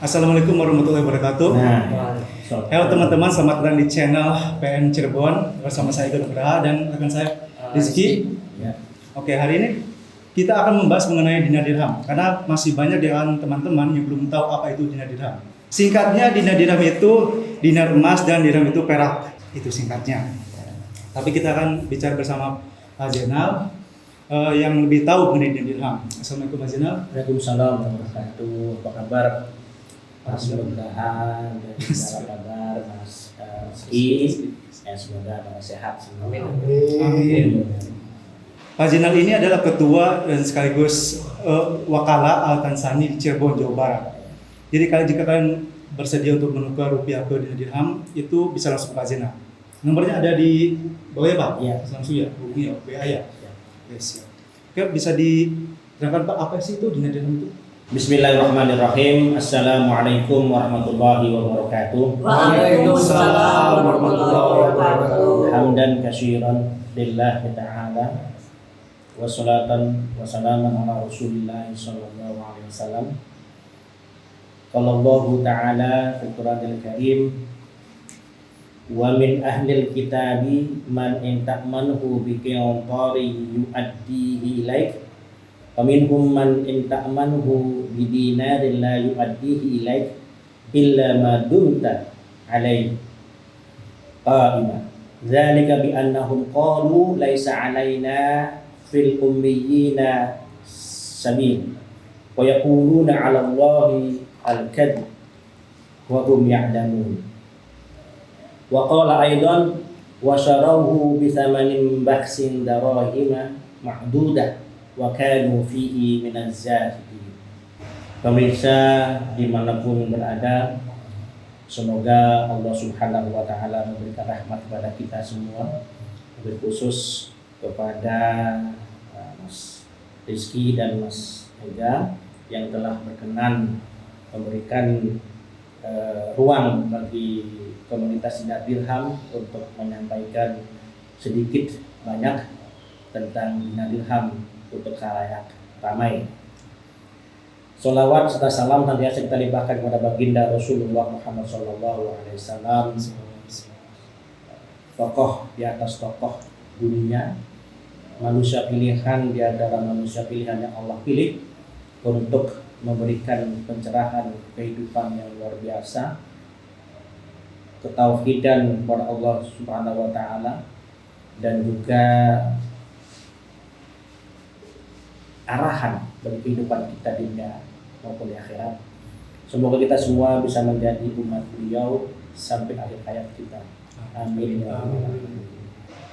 Assalamualaikum warahmatullahi wabarakatuh. Nah, Halo teman-teman, selamat datang di channel PN Cirebon bersama saya Igo Nugraha dan rekan saya Rizky. ya. Oke, hari ini kita akan membahas mengenai dinar dirham karena masih banyak di kalangan teman-teman yang belum tahu apa itu dinar dirham. Singkatnya, dinar dirham itu dinar emas dan dirham itu perak. Itu singkatnya. Tapi kita akan bicara bersama Pak Zainal yang lebih tahu mengenai dinar dirham. Assalamualaikum Pak Zainal. Waalaikumsalam warahmatullahi wabarakatuh. Apa kabar Mas Nugraha dan apa kabar Mas Rizky? Semoga sehat semua. Amin. Pak Zainal ini adalah ketua dan sekaligus wakala Al Tansani di Cirebon, Jawa Barat. Jadi jika kalian bersedia untuk menukar rupiah ke dinar dirham, itu bisa langsung ke Pak Zainal. Nomornya ada di bawah ya Pak? Iya. Langsung ya, hubungi ya, WA ya. Yes, ya. Oke, bisa diterangkan Pak apa sih itu dinar dirham itu? Bismillahirrahmanirrahim. Assalamualaikum warahmatullahi wabarakatuh. Waalaikumsalam warahmatullahi wabarakatuh. Hamdan katsiran lillahi ta'ala wa salatan wa salaman ala Rasulillah sallallahu alaihi wasallam. Qala Allah ta'ala fil Qur'anil Karim wa min ahlil kitabi man in ta'manhu bi qintarin yu'addihi ilaik wa minhum man in ta'manhu bi dinarin la yu'addihi ilaik illa ma dumta alaihi qa'ima dzalika bi annahum qalu laisa 'alaina fil ummiyina sabil wa yaquluna 'ala Allahi al-kadhib wa hum ya'lamun. Wa qala aidan wa sharawhu bi thamanin baksin darahima ma'dudah wa kanu fihi minaz zahidin. Pemirsa dimanapun berada, semoga Allah Subhanahu wa taala memberikan rahmat kepada kita semua, lebih khusus kepada Mas Rizky dan Mas Ega yang telah berkenan memberikan ruang bagi komunitas dinar dirham untuk menyampaikan sedikit banyak tentang dinar dirham untuk khalayak ramai. Sholawat serta salam senantiasa kita limpahkan kepada baginda Rasulullah Muhammad SAW, tokoh di atas tokoh dunia, manusia pilihan di antara manusia pilihan yang Allah pilih untuk memberikan pencerahan kehidupan yang luar biasa, ketauhidan kepada Allah Subhanahu wa taala, dan juga arahan bagi kehidupan kita di dunia maupun di akhirat. Semoga kita semua bisa menjadi umat beliau sampai akhir hayat kita. Amin ya rabbal alamin.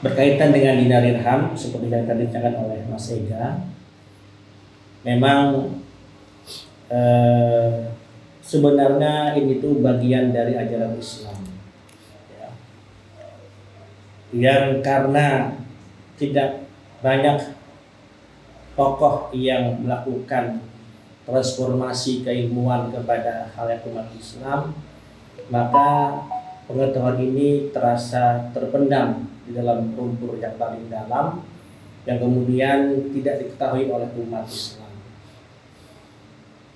Berkaitan dengan dinar dirham seperti yang tadi diceritakan oleh Mas Ega, memang sebenarnya ini tuh bagian dari ajaran Islam ya. Yang karena tidak banyak tokoh yang melakukan transformasi keilmuan kepada khalayak umat Islam, maka pengetahuan ini terasa terpendam di dalam lumpur yang paling dalam yang kemudian tidak diketahui oleh umat Islam.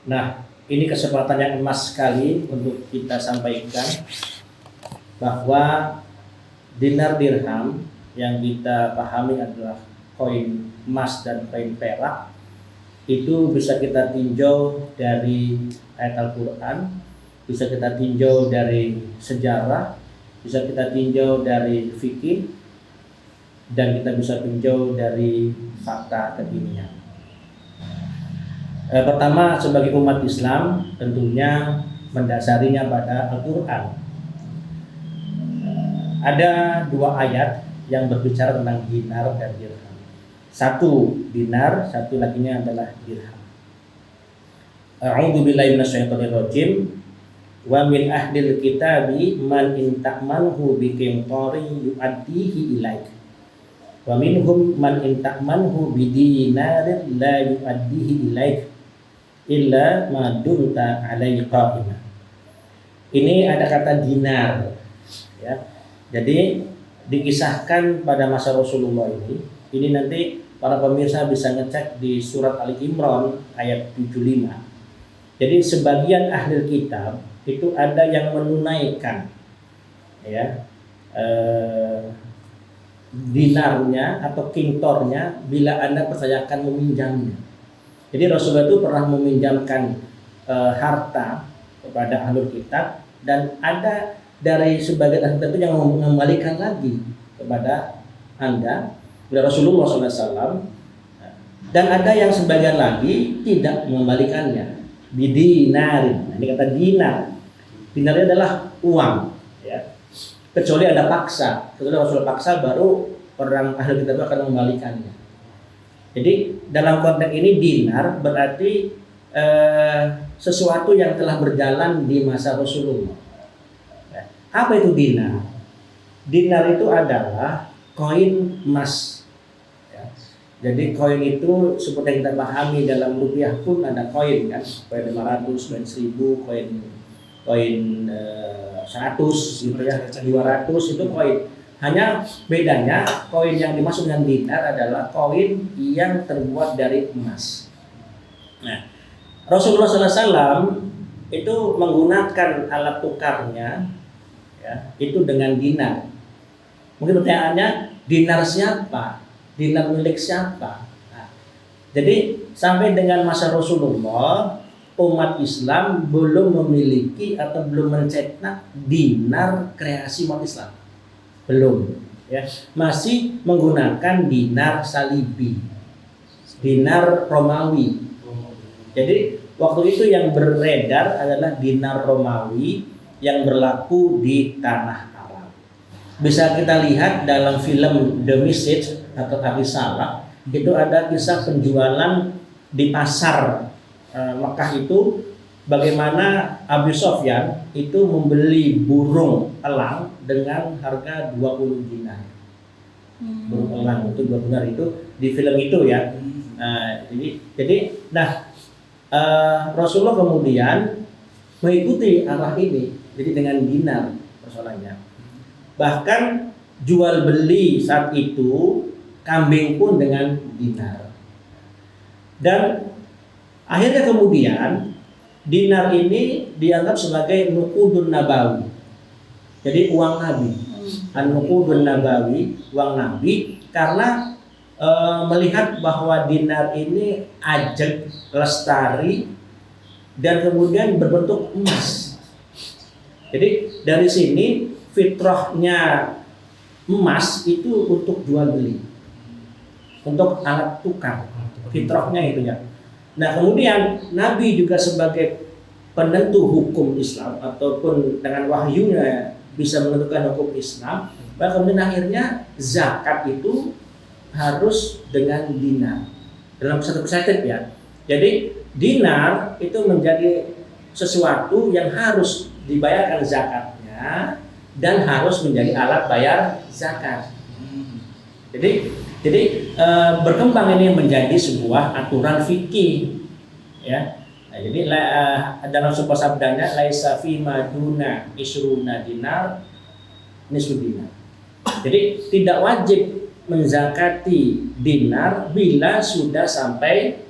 Nah, ini kesempatan yang emas sekali untuk kita sampaikan bahwa dinar dirham yang kita pahami adalah koin emas dan koin perak itu bisa kita tinjau dari ayat Al-Quran, bisa kita tinjau dari sejarah, bisa kita tinjau dari fikih, dan kita bisa tinjau dari fakta kekinian. Pertama, sebagai umat Islam tentunya mendasarinya pada Al-Quran. Ada dua ayat yang berbicara tentang dinar dan dirham. Satu dinar, satu laginya adalah dirham. A'udzu billahi minasyaitonir rajim. Wa min ahlil kitabi man in ta'manhu bi qintarin yu'addihi ilaik. Wa minhum man in ta'manhu bi dinarin la yu'addihi ilaik illa ma dumta alaihi qa'ima. Ini ada kata dinar ya. Jadi dikisahkan pada masa Rasulullah ini nanti para pemirsa bisa ngecek di surat Ali Imran ayat 75. Jadi sebagian ahli kitab itu ada yang menunaikan ya dinarnya atau kintornya bila Anda percayakan meminjamnya. Jadi Rasulullah itu pernah meminjamkan harta kepada ahli kitab, dan ada dari sebagian ahli kitab itu yang mengembalikan lagi kepada Anda kepada Rasulullah SAW, dan ada yang sebagian lagi tidak mengembalikannya bidinarin. Nah, ini kata dinar. Dinar adalah uang, ya. Kecuali ada paksa, kecuali Rasulullah paksa, baru orang ahli kitab itu akan mengembalikannya. Jadi dalam konteks ini dinar berarti sesuatu yang telah berjalan di masa Rasulullah. Apa itu dinar? Dinar itu adalah koin emas. Ya. Jadi koin itu seperti yang kita pahami dalam rupiah pun ada koin kan, koin 500, koin 1000, koin 100 gitu ya, 200 itu koin. Hanya bedanya koin yang dimaksud dengan dinar adalah koin yang terbuat dari emas. Nah, Rasulullah SAW itu menggunakan alat tukarnya ya, itu dengan dinar. Mungkin pertanyaannya, dinar siapa? Dinar milik siapa? Nah, jadi sampai dengan masa Rasulullah, umat Islam belum memiliki atau belum mencetak dinar kreasi umat Islam. Belum, ya. Masih menggunakan dinar salibi, dinar Romawi. Jadi waktu itu yang beredar adalah dinar Romawi yang berlaku di tanah Arab. Bisa kita lihat dalam film The Message atau Risalah, itu ada kisah penjualan di pasar Mekah itu, bagaimana Abu Sofyan itu membeli burung elang dengan harga 20 dinar. Burung elang itu 20 dinar itu di film itu ya. Rasulullah kemudian mengikuti arah ini, jadi dengan dinar persoalannya. Bahkan jual beli saat itu kambing pun dengan dinar. Dan akhirnya kemudian dinar ini dianggap sebagai nuqudun nabawi. Jadi uang Nabi. An-nuqudun nabawi, uang Nabi, karena melihat bahwa dinar ini ajeg, lestari, dan kemudian berbentuk emas. Jadi dari sini fitrahnya emas itu untuk jual beli, untuk alat tukar, fitrahnya itu ya. Nah kemudian Nabi juga sebagai penentu hukum Islam ataupun dengan wahyunya bisa menentukan hukum Islam, maka kemudian akhirnya zakat itu harus dengan dinar dalam satu perspektif ya. Jadi dinar itu menjadi sesuatu yang harus dibayarkan zakatnya dan harus menjadi alat bayar zakat. Jadi berkembang ini menjadi sebuah aturan fikih ya. Nah, jadi dalam sebuah sabdanya laisa fi maduna isruna dinar nisfu dinar. Jadi tidak wajib menzakati dinar bila sudah sampai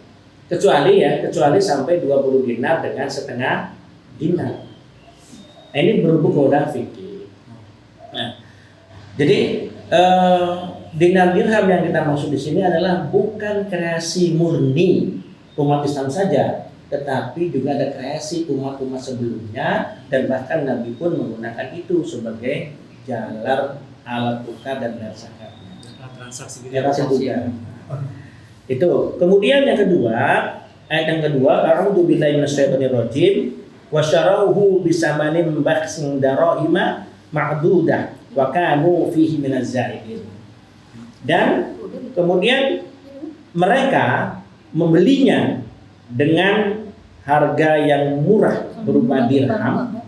kecuali sampai 20 dinar dengan setengah dinar. Nah, ini berhubung kepada fikih. Nah, jadi dinar dirham yang kita maksud di sini adalah bukan kreasi murni umat Islam saja, tetapi juga ada kreasi umat-umat sebelumnya, dan bahkan Nabi pun menggunakan itu sebagai jalar alat tukar dan zakat. Transaksi juga. Itu. Kemudian yang kedua, ayat yang kedua, a'udzu billahi minasyaitonir rajim wa syarahu bisamanin bakhsin darahima ma'dudah wa kanu fihi minaz zahidin. Dan kemudian mereka membelinya dengan harga yang murah berupa dirham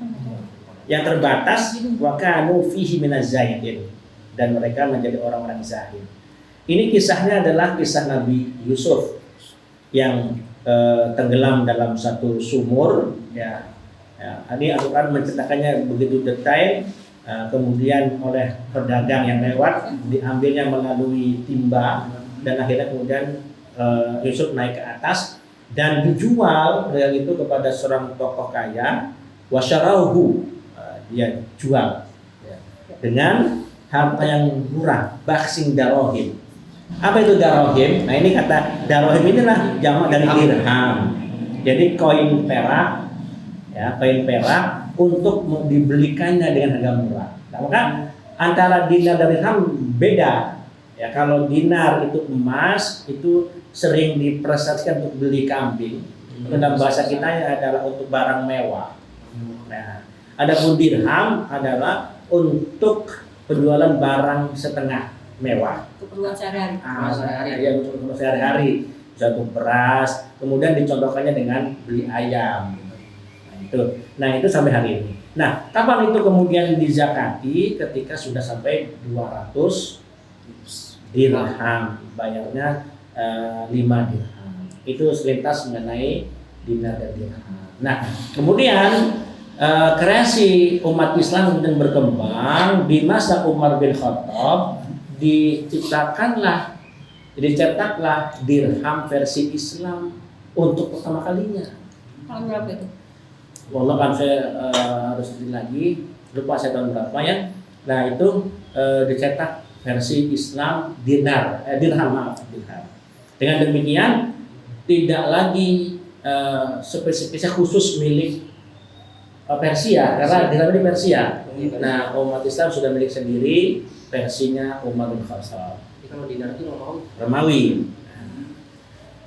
yang terbatas, wa kanu fihi minaz zahidin, dan mereka menjadi orang-orang zahid. Ini kisahnya adalah kisah Nabi Yusuf yang tenggelam dalam satu sumur ya. Ini Al-Quran menceritakannya begitu detail. Kemudian oleh pedagang yang lewat diambilnya melalui timba, dan akhirnya kemudian Yusuf naik ke atas, dan dijual yang itu kepada seorang tokoh kaya, wasyarauhu, dia jual ya, dengan harta yang murah, baksing darohim. Apa itu darohim? Nah ini kata darohim inilah jamak dari dirham. Jadi koin perak, ya koin perak untuk dibelikannya dengan harga murah. Nah, maka antara dinar dan dirham beda. Ya kalau dinar itu emas itu sering dipersepsikan untuk beli kambing. Dalam bahasa kita adalah untuk barang mewah. Nah, adapun dirham adalah untuk penjualan barang setengah mewah. Keperluan sehari-hari. Ya untuk keperluan sehari-hari. Bisa untuk beras, kemudian dicontohkannya dengan beli ayam. Nah itu sampai hari ini. Nah, kapan itu kemudian dizakati? Ketika sudah sampai 200 dirham, bayarnya 5 dirham. Itu selintas mengenai dinar dan dirham. Nah, kemudian kreasi umat Islam kemudian berkembang di masa Umar bin Khattab, dicetaklah dirham versi Islam untuk pertama kalinya. Tahun berapa itu? Wallah kan saya harus lihat lagi, lupa saya tahun berapa ya. Nah itu dicetak versi Islam dirham. Dengan demikian tidak lagi spesifiknya khusus milik Persia, karena dirham ini Persia. Nah umat Islam sudah milik sendiri versinya Umar bin Khattab. Kalau dinar itu Romawi.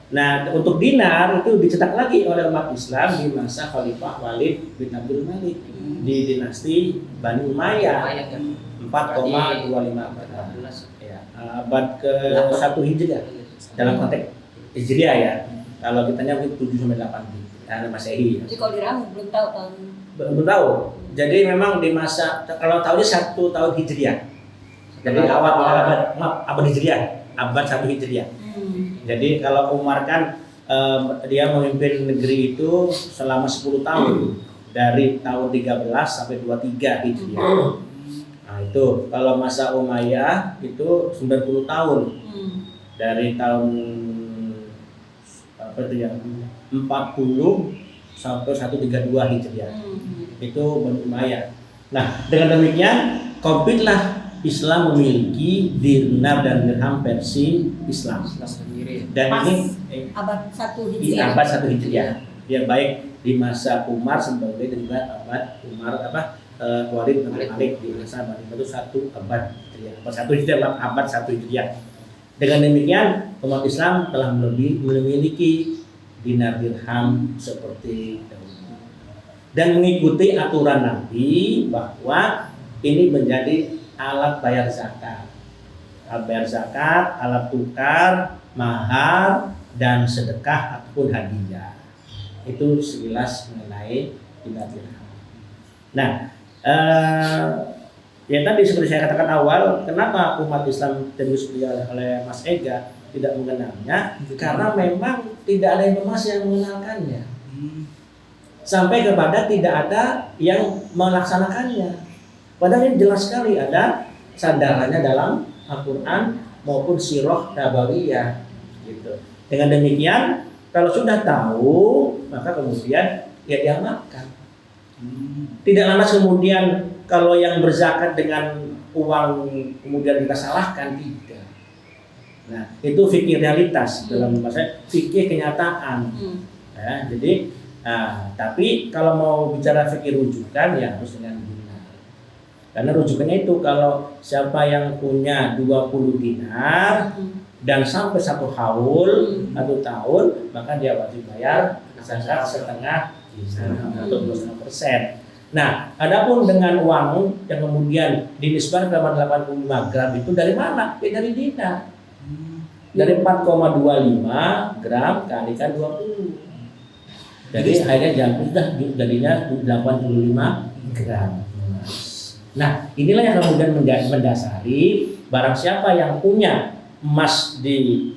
Nah, untuk dinar itu dicetak lagi oleh umat Islam di masa Khalifah Walid bin Abdul Malik di dinasti Bani Umayyah 4,25 ya, abad ke-1 Hijriah dalam konteks Hijriah ya. Kalau kita nyampe 7 sampai 8 Masehi. Jadi kalau dirham belum tahu tahun. Belum tahu. Jadi memang di masa kalau tahunnya 1 tahun Hijriah. Jadi abad Hijriah, abad 1 Hijriah. Jadi kalau Umar kan dia memimpin negeri itu selama 10 tahun dari tahun 13 sampai 23 Hijriah. Nah itu kalau masa Umayyah itu 90 tahun dari tahun apa itu ya 40 sampai 132 Hijriah. Itu Bani Umayyah. Nah dengan demikian kompetlah Islam memiliki dinar dan dirham versi Islam. Dan ini abad 1 di Hijriah. abad 1 Hijriah. Ya baik di masa Umar sebagai dan juga abad Umar Walid bin Malik di masa Bani itu 1 abad Hijriah. Abad 1 Hijriah abad 1 Hijriah. Dengan demikian umat Islam telah memiliki dinar dirham seperti dahulu. Dan mengikuti aturan Nabi bahwa ini menjadi alat bayar zakat. Alat bayar zakat, alat tukar, mahar, dan sedekah ataupun hadiah. Itu sekilas mengenai dinar dirham. Nah, ya tadi seperti saya katakan awal, kenapa umat Islam terus oleh Mas Ega tidak mengenalnya? Karena memang tidak ada informasi yang mengenalkannya. Sampai kepada tidak ada yang melaksanakannya. Padahal ini jelas sekali ada sandarannya dalam Al-Quran maupun Sirah Nabawiyah gitu. Dengan demikian kalau sudah tahu maka kemudian ya diamalkan. Tidak lantas kemudian kalau yang berzakat dengan uang kemudian kita salahkan, tidak. Nah itu fikih realitas dalam bahasa fikih kenyataan. Ya, jadi tapi kalau mau bicara fikih rujukan ya harus dengan karena rujukannya itu kalau siapa yang punya 20 dinar dan sampai 1 haul atau tahun maka dia wajib bayar zakat setengah dinar atau 2,5%. Nah, adapun dengan uang yang kemudian dinisbahkan ke 85 gram itu dari mana? Ya dari dinar. Dari 4,25 gram kalikan 20. Jadi akhirnya jadinya 85 gram. Nah, inilah yang kemudian mendasari barang siapa yang punya emas di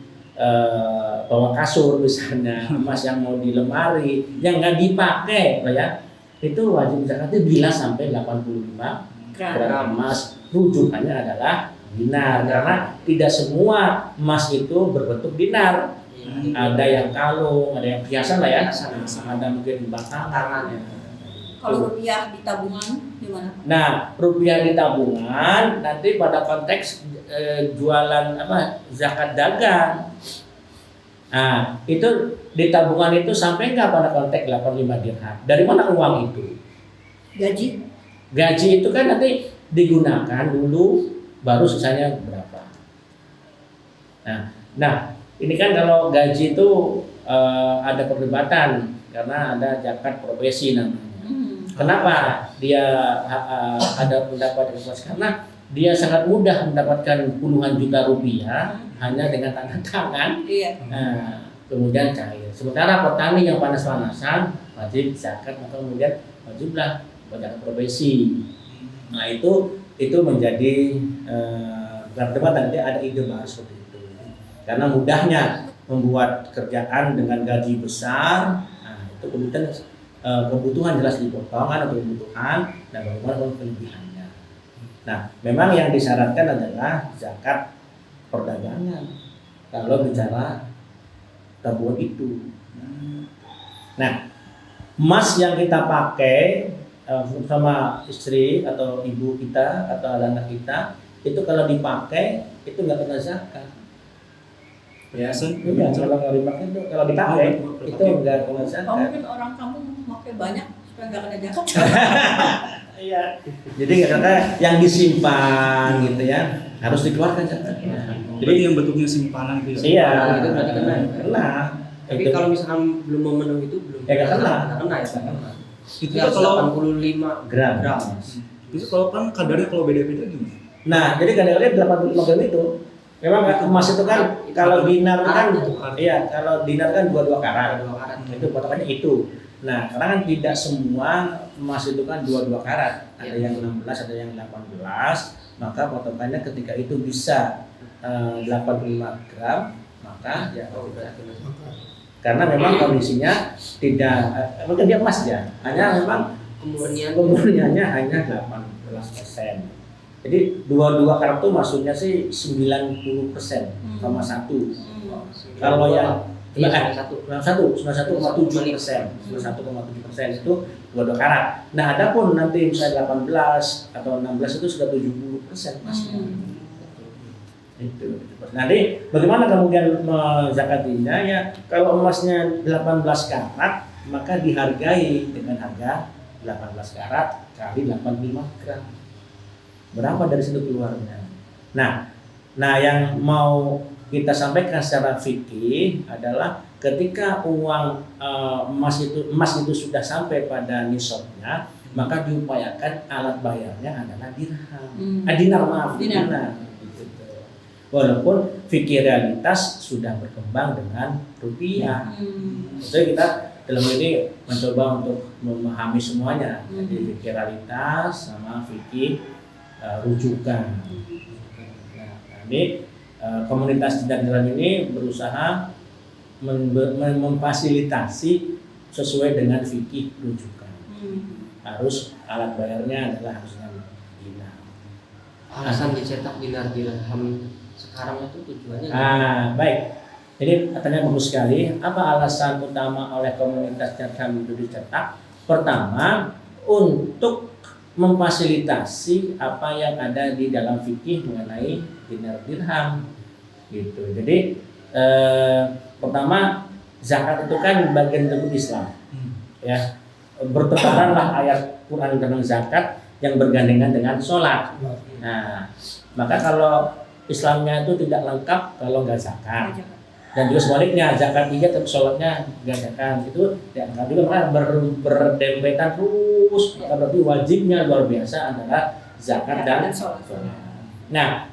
bawah kasur misalnya, emas yang mau di lemari yang nggak dipakai, ya, itu wajib zakatnya bila sampai 85 gram emas. Rujukannya adalah dinar karena tidak semua emas itu berbentuk dinar. Ada yang kalung, ada yang perhiasan lah ya. Perhiasan. Ada mungkin batangan. Tangan. Kalau rupiah di tabungan gimana? Nah, rupiah di tabungan nanti pada konteks jualan zakat dagang. Nah, itu di tabungan itu sampai nggak pada konteks 85 dirham. Dari mana uang itu? Gaji? Gaji itu kan nanti digunakan dulu, baru sisanya berapa. Nah, ini kan kalau gaji itu ada perdebatan karena ada zakat profesi namanya. Kenapa dia ada pendapat yang keras? Karena dia sangat mudah mendapatkan puluhan juta rupiah hanya dengan tanda tangan. Iya. Nah, kemudian cair. Sementara petani yang panas-panasan wajib zakat, maka kemudian wajiblah zakat profesi. Nah itu menjadi perdebatan. Dia ada ide baru seperti itu. Karena mudahnya membuat kerjaan dengan gaji besar, nah itu kemudian kebutuhan jelas dipotong atau kebutuhan dan bagaimana kelebihannya. Nah, memang yang disyaratkan adalah zakat perdagangan kalau bicara tabungan itu. Nah, emas yang kita pakai sama istri atau ibu kita atau anak kita itu kalau dipakai itu nggak kena zakat. Ya, Iya, kalau dipakai itu kalau dipakai itu nggak kena Oh, zakat. mungkin orang kampung pakai banyak supaya nggak kena zakat. Iya. Jadi kata yang disimpan gitu ya harus dikeluarkan zakatnya. Jadi yang bentuknya simpanan itu ya. Iya. Itu berarti kena. Kena. Tapi Itu. kalau misalkan belum memenuhi itu belum. Ya, nggak kena. Nggak kena ya, nggak kena. Itu Ya, kalau 85 gram. gram. itu kalau kan kadarnya kalau beda-beda gimana? Nah, jadi kadang-kadang 85 gram itu memang emas itu kan kalau dinar kan iya, kalau dinar kan 22 karat. 2 karat. Itu potongannya itu. Nah, karena kan tidak semua emas itu kan 22 karat. Ada yang 16, ada yang 18. Maka potongannya ketika itu bisa 85 gram, maka ya karena memang kondisinya tidak mungkin dia emas ya, hanya memang kemurniannya hanya 18%. Jadi 22 karat itu maksudnya sih 90% sama satu. Kalau yang 91,7% itu 22 karat. Nah, adapun nanti misalnya 18 atau 16 itu sudah 70% emasnya. Itu. Nanti bagaimana kemudian menzakatinya ya? Kalau emasnya 18 karat maka dihargai dengan harga 18 karat kali 85 gram. Berapa dari situ keluarnya? Nah yang mau kita sampaikan secara fikih adalah ketika uang emas itu sudah sampai pada nisabnya, maka diupayakan alat bayarnya adalah dinar. Gitu. Walaupun fikih realitas sudah berkembang dengan rupiah. Jadi kita dalam ini mencoba untuk memahami semuanya, jadi fikih realitas sama fikih rujukan. Nah, ini komunitas Jadran ini berusaha memfasilitasi sesuai dengan fikih rujukan. Harus alat bayarnya adalah harusnya dinar. Alasan dicetak dinar dirham sekarang itu tujuannya? Baik. Jadi katanya bagus sekali. Apa alasan utama oleh komunitas Jadran itu dicetak? Pertama, untuk memfasilitasi apa yang ada di dalam fikih mengenai dinar dirham gitu. Jadi pertama zakat itu kan bagian dari Islam. Ya. Bertebaranlah ayat Quran tentang zakat yang bergandengan dengan sholat. Nah, maka kalau Islamnya itu tidak lengkap kalau nggak zakat. Dan juga sebaliknya zakat iya tapi sholatnya nggak zakat itu dianggap juga maka berdempetan terus. Maka berarti wajibnya luar biasa adalah zakat dan sholat. Nah,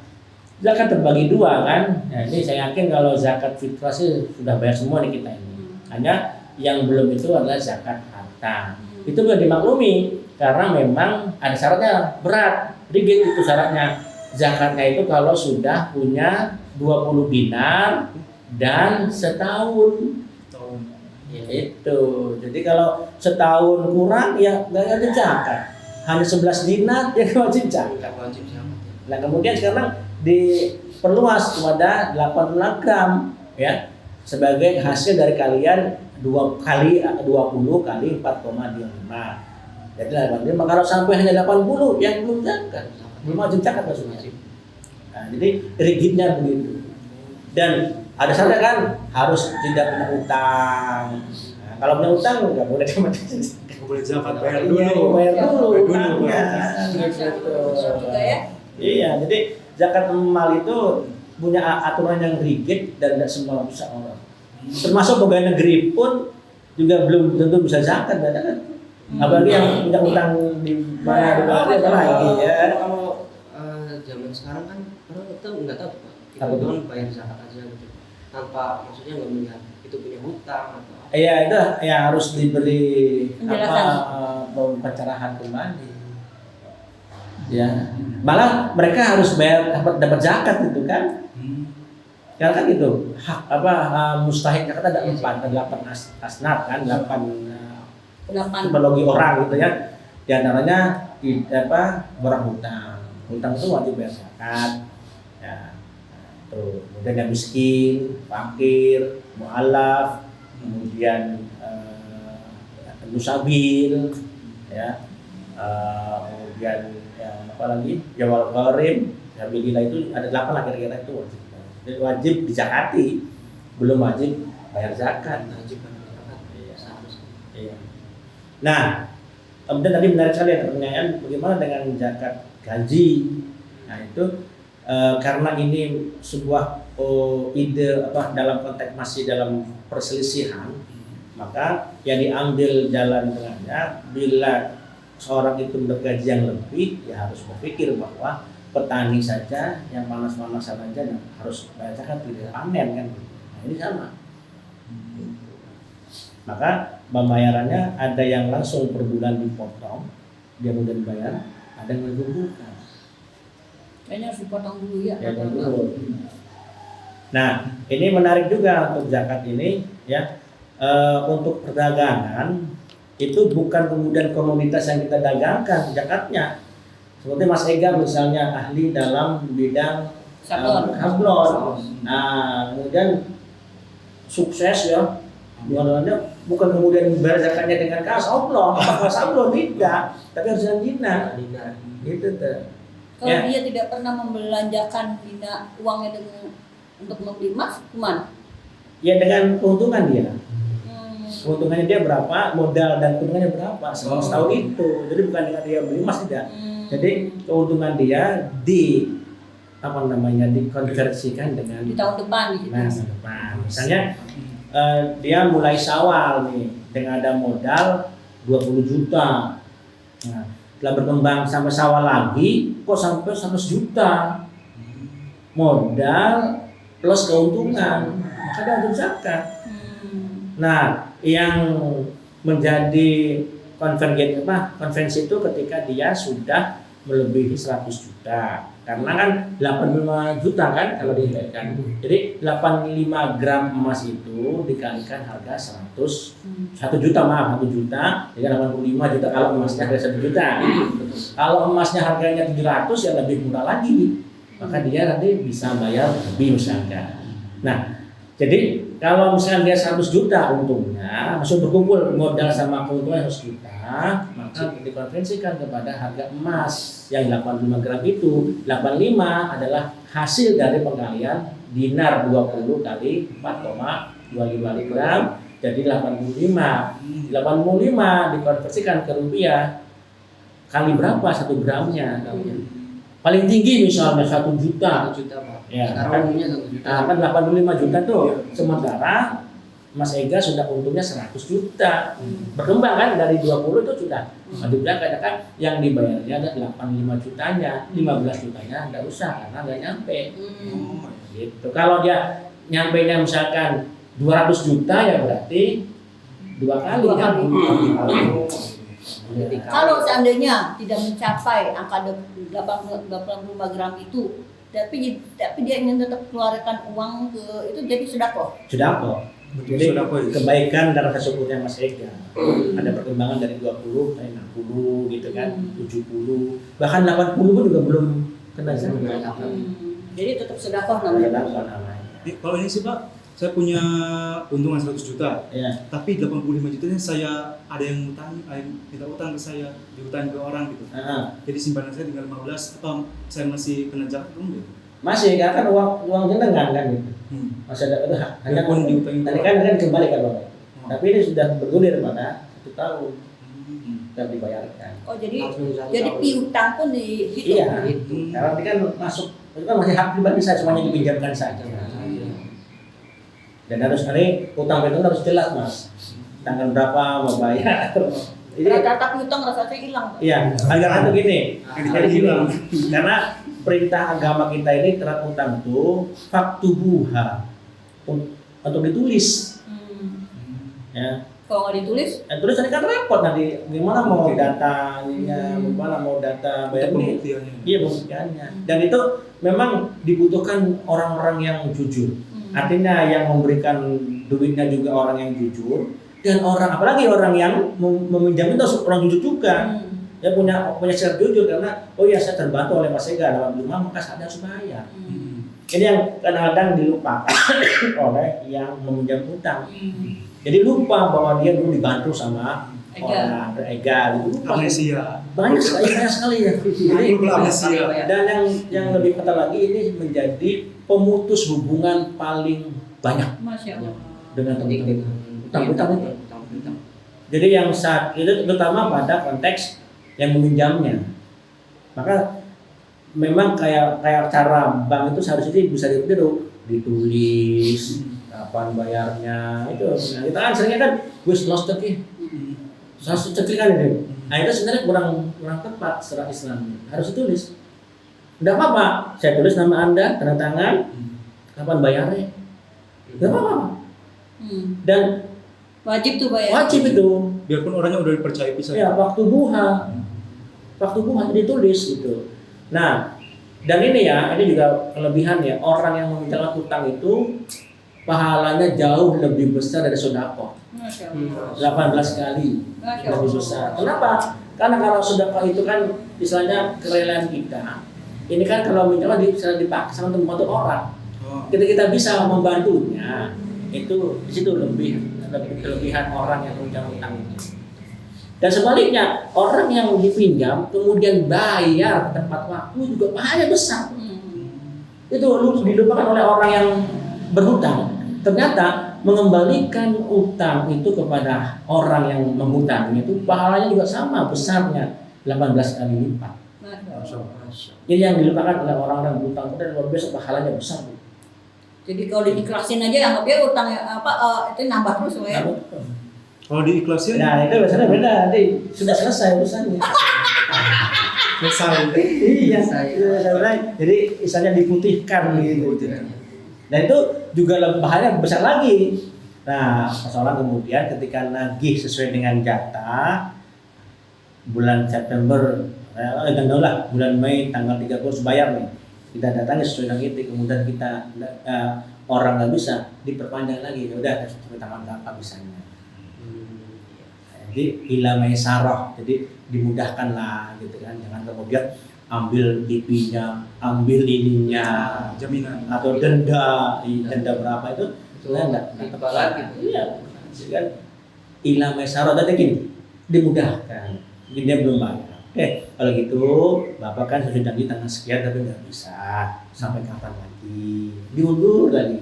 zakat terbagi dua kan. Nah, ini saya yakin kalau zakat fitrah sih sudah bayar semua nih kita ini. Hanya yang belum itu adalah zakat harta. Itu sudah dimaklumi karena memang ada syaratnya berat, rigid itu syaratnya. Zakatnya itu kalau sudah punya 20 dinar dan setahun. Ya, itu. Jadi kalau setahun kurang ya nggak ada zakat. Hanya 11 dinar ya wajib zakat. Nah, kemudian sekarang diperluas kepada 80 gram ya. sebagai hasil dari kalian 20 kali 4,25. Jadi 85. Kalau sampai hanya 80 yang belum zakat, belum wajib zakat maksudnya. Nah, jadi rigidnya begitu. Dan ada syarat kan harus tidak punya utang. Nah, kalau punya utang nggak boleh Nggak boleh zakat, bayar dulu. dulu. Bayar dulu. Bayar dulu. Betul juga ya. Iya, jadi zakat mal itu punya aturan yang rigid dan tidak semua bisa orang. Termasuk pegawai negeri pun juga belum tentu bisa zakat, kan? Apalagi yang punya utang di mana lagi ya. Kalau zaman sekarang kan orang itu nggak tahu Pak. Kita Apa tuh? cuma bayar zakat aja gitu. Tanpa maksudnya nggak melihat itu punya hutang atau Iya, itu ya harus diberi Penjelasan. pencerahan kembali. Ya, malah mereka harus bayar dapat zakat gitu kan? Karena kan gitu, mustahik zakat ada 8 asnaf kan, 8 tipologi orang gitu ya. Di antaranya orang hutang. Hutang itu wajib bayar zakat. Ya. Tuh, kemudian yang miskin, fakir, mu'alaf, kemudian musabil, ya, kemudian apa lagi, jawal qarim, sabilillah itu ada 8 lah kira-kira itu wajib. Jadi wajib dizakati, belum wajib bayar zakat. wajib bayar zakat. Iya. Seharusnya. Iya. Nah, kemudian tadi menarik sekali ada pertanyaan bagaimana dengan zakat gaji. Nah itu karena ini sebuah ide dalam konteks masih dalam perselisihan, maka yang diambil jalan tengahnya bila seorang itu bergaji yang lebih, ya harus berpikir bahwa petani saja yang panas-panasan saja harus bayar zakat tidak panen kan. Nah ini sama. Maka pembayarannya ada yang langsung per bulan dipotong, dia kemudian bayar, ada yang dikumpulkan. Kayaknya harus dipotong dulu ya. Ya, dulu. Nah, ini menarik juga untuk zakat ini ya. Untuk perdagangan itu bukan kemudian komoditas yang kita dagangkan zakatnya. Seperti Mas Ega misalnya ahli dalam bidang sablon. Nah, kemudian sukses ya. Bukan kemudian bayar zakatnya dengan sablon, apakah sablon tidak, tapi harus dengan dinar. Gitu tuh. Kalau dia tidak pernah membelanjakan uangnya dengan untuk membeli emas, gimana? Ya dengan keuntungan dia. Keuntungannya dia berapa, modal dan keuntungannya berapa selama setahun itu. Jadi bukan dengan dia beli emas tidak. Jadi keuntungan dia dikonversikan dengan Di tahun depan gitu. Nah, tahun depan. Misalnya dia mulai Syawal nih dengan ada modal 20 juta. Nah, setelah berkembang sampai Syawal lagi kok sampai 100 juta. Modal plus keuntungan, maka dia wajib zakat. Nah, yang menjadi konvensi itu ketika dia sudah melebihi 100 juta. Karena kan 85 juta kan kalau dikalikan. Jadi 85 gram emas itu dikalikan harga 1 juta, 1 juta, jadi 85 juta kalau emasnya harga 1 juta. Kalau emasnya harganya 700 ya lebih murah lagi. Maka dia nanti bisa bayar lebih misalkan. Nah, jadi kalau misalnya dia 100 juta untungnya, maksud berkumpul modal sama keuntungan 100 juta, maka dikonversikan kepada harga emas yang 85 gram itu. 85 adalah hasil dari pengalian dinar 20 kali 4,25 gram, jadi 85. 85 dikonversikan ke rupiah kali berapa 1 gramnya? Paling tinggi misalnya 1 juta. 1 juta Pak. Ya, Sekarang umumnya 1 juta. Nah, kan 85 juta tuh. Sementara Mas Ega sudah untungnya 100 juta. Berkembang kan dari 20 itu sudah. Wajib zakat kan yang dibayarnya ada 85 jutanya, 15 jutanya enggak usah karena enggak nyampe. Gitu. Kalau dia nyampenya misalkan 200 juta ya berarti 2 kali. Dua kan? kali. Ya. Kalau seandainya tidak mencapai angka 85 gram itu, tapi dia ingin tetap keluarkan uang ke itu, jadi sedekah. Sedekah. Jadi kebaikan dalam kesyukuran Mas Ega. Ada perkembangan dari 20 sampai 60 gitu kan, 70, bahkan 80 pun juga belum kena zakat. Jadi tetap sedekah namanya. Sedekah namanya. Kalau ini sih Pak, Saya punya untungan 100 juta, Ya. tapi 85 jutanya saya ada yang minta utang ke saya, diutang ke orang gitu. Jadi simpanan saya tinggal 15, apa saya masih kena zakat belum gitu? Masih kan uang jenengan kan gitu. Masih ada itu hanya Walaupun diutangin tadi orang. kan kembali kan Bapak. Tapi ini sudah bergulir pada 1 tahun sudah dibayarkan. Oh jadi Harus menjadi jadi tahu. piutang pun dihitung. Iya. Itu. Karena ini kan masuk itu kan masih hak pribadi saya semuanya dipinjamkan saja. Dan harus ini utang itu harus jelas Mas. Tanggal berapa mau bayar. Ini Rata-rata piutang rasanya hilang. Pak. iya, agar itu gini. Jadi gini, hilang. karena perintah agama kita ini terhadap utang itu faktubuha untuk ditulis. Ya. Kalau nggak ditulis, Tulis tadi kan repot nanti gimana mau datanya, gimana mau data bayar ini. Pembuktiannya. Iya pembuktiannya. Dan itu memang dibutuhkan orang-orang yang jujur. Artinya yang memberikan duitnya juga orang yang jujur dan orang apalagi orang yang meminjam itu harus orang jujur juga. Dia punya sikap jujur karena oh ya saya terbantu oleh Mas Ega dalam rumah maka saya harus bayar. Ini yang kadang-kadang dilupakan oleh yang meminjam utang. Jadi lupa bahwa dia dulu dibantu sama orang Ega gitu. Amnesia. Banyak sekali ya. Jadi Amnesia. dan yang lebih fatal lagi ini menjadi pemutus hubungan paling banyak Masya Allah. dengan teman-teman. Utang-utang itu. Utang-utang. Jadi yang saat itu terutama pada konteks yang meminjamnya. Maka memang kayak cara bank itu seharusnya bisa ditiru, ditulis kapan bayarnya itu. Nah, kita kan seringnya kan gue lost cekik. Harus cekik kan ini. Nah itu sebenarnya kurang tepat secara Islam. Harus ditulis. Enggak apa-apa, saya tulis nama Anda, tanda tangan, kapan bayarnya. Enggak apa-apa. Dan Wajib tuh bayar. wajib itu. Biarpun orangnya udah dipercaya bisa. Ya, waktu duha ditulis gitu. Nah, dan ini juga kelebihan ya, orang yang meminta utang itu pahalanya jauh lebih besar dari sedekah. Masya Allah. 18 kali Masya lebih Allah. besar. Kenapa? Karena kalau sedekah itu kan istilahnya kerelaan kita. Ini kan kalau minta bisa dipakai sama membantu orang. Kita bisa membantunya. Itu di situ lebih kelebihan orang yang meminjam utang itu. Dan sebaliknya, orang yang dipinjam kemudian bayar tepat waktu juga bahaya besar. Itu dilupakan oleh orang yang berhutang. Ternyata mengembalikan utang itu kepada orang yang menghutang itu pahalanya juga sama besarnya 18 kali lipat. Masya Allah. Ini yang dilupakan oleh orang-orang berhutang itu luar biasa pahalanya besar. Jadi kalau diikhlasin aja anggap ya utangnya itu nambah terus ya. Kalau diikhlasin, Nah itu biasanya beda, nanti sudah selesai urusannya. selesai. Iya, sudah selesai. Jadi istilahnya diputihkan gitu. Dan itu juga lebih bahaya besar lagi. Nah, persoalan kemudian ketika nagih sesuai dengan jatah bulan September, bulan Mei tanggal 30 bayar nih. Kita datangi sesuai dengan itu, kemudian kita orang nggak bisa diperpanjang lagi, udah sampai tanggal berapa misalnya. Jadi ila maisarah, jadi dimudahkan lah gitu kan, jangan kemudian ambil IP-nya, ambil ininya, Jaminan. atau denda berapa itu enggak Tiba lagi. iya kan ila maisarah tadi gini dimudahkan mungkin dia belum bayar. Oke, kalau gitu bapak kan sudah janji tanggal sekian tapi nggak bisa, sampai kapan lagi, diundur lagi.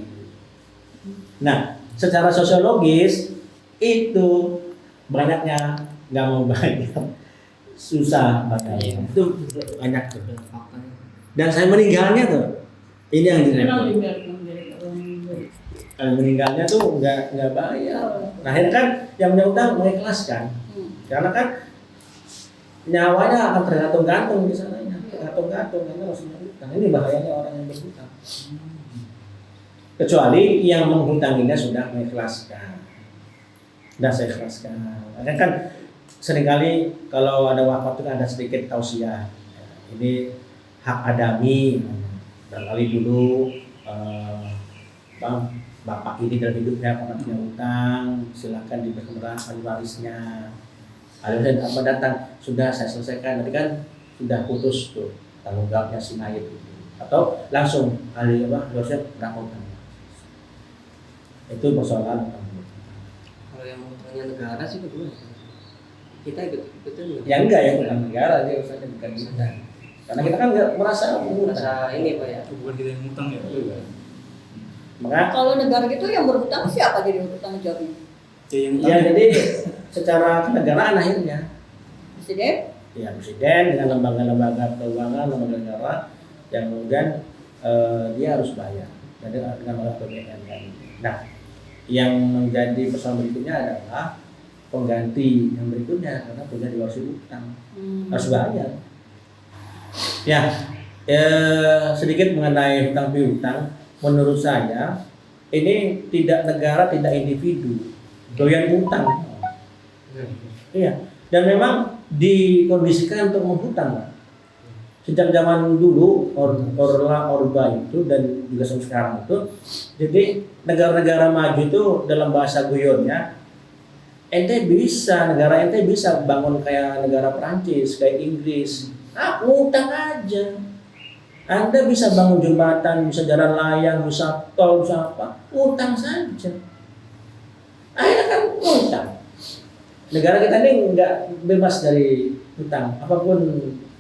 Nah secara sosiologis itu banyaknya nggak mau bayar, susah bayar, itu banyak tuh. Dan saya meninggalnya tuh ini yang direpot. Kalau meninggalnya tuh nggak bayar. Nah, akhirnya kan yang punya utang mengikhlaskan, karena kan nyawanya akan tergantung-gantung di sana, tergantung-gantung karena maksudnya utang. Ini bahayanya orang yang berhutang. Kecuali yang menghutanginya sudah mengikhlaskan, dan saya ikhlaskan. Karena kan seringkali kalau ada wafat itu ada sedikit tausiah. Ini hak adami. Barangkali dulu bapak ini dalam hidupnya pernah punya utang, silakan diperkemuran ahli warisnya. Ahli waris apa datang sudah saya selesaikan, nanti kan sudah putus tuh tanggung jawabnya si mayit itu. Atau langsung ahli warisnya berapa utang. Itu persoalan utang. Kalau yang utangnya negara sih bagaimana? Kita ikut-ikutan nggak? Ya enggak ya, bukan negara dia urusannya bukan kita. Karena kita kan nggak merasa Merasa ini Pak ya. Bukan kita yang ngutang ya. Maka Kalau negara gitu yang berhutang siapa jadi berhutang jawabnya? Ya, yang ya jadi secara kenegaraan akhirnya Presiden? ya presiden dengan lembaga-lembaga keuangan, lembaga negara yang kemudian dia harus bayar dengan APBN kan. Nah, yang menjadi persoalan berikutnya adalah pengganti yang berikutnya karena punya diwasi utang harus bayar. Ya, sedikit mengenai hutang piutang, menurut saya ini tidak negara, tidak individu doyan utang. Iya, dan memang dikondisikan untuk menghutang, Pak. Sejak zaman dulu Orba itu dan juga sampai sekarang itu, jadi negara-negara maju itu dalam bahasa guyonnya, negara ente bisa bangun kayak negara Perancis, kayak Inggris, utang aja. Anda bisa bangun jembatan, bisa jalan layang, bisa tol, bisa apa, utang saja. Akhirnya kan utang. Negara kita ini nggak bebas dari utang, apapun